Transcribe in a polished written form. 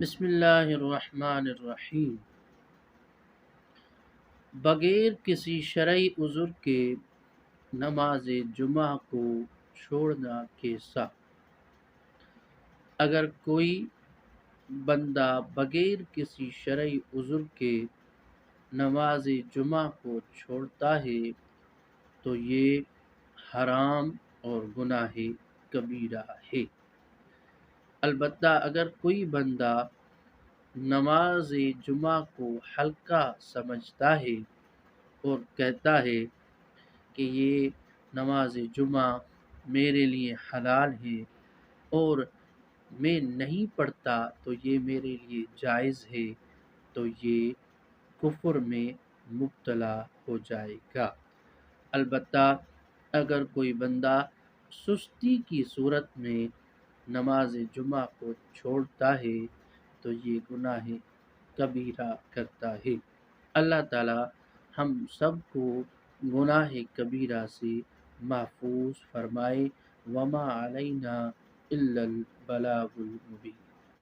بسم اللہ الرحمن الرحیم۔ بغیر کسی شرعی عذر کے نماز جمعہ کو چھوڑنا کیسا؟ اگر کوئی بندہ بغیر کسی شرعی عذر کے نماز جمعہ کو چھوڑتا ہے تو یہ حرام اور گناہ کبیرہ ہے۔ البتہ اگر کوئی بندہ نماز جمعہ کو ہلکا سمجھتا ہے اور کہتا ہے کہ یہ نماز جمعہ میرے لیے حلال ہے اور میں نہیں پڑھتا تو یہ میرے لیے جائز ہے، تو یہ کفر میں مبتلا ہو جائے گا۔ البتہ اگر کوئی بندہ سستی کی صورت میں نماز جمعہ کو چھوڑتا ہے تو یہ گناہ کبیرہ کرتا ہے۔ اللہ تعالی ہم سب کو گناہ کبیرہ سے محفوظ فرمائے۔ وما علینا الا البلاغ المبین۔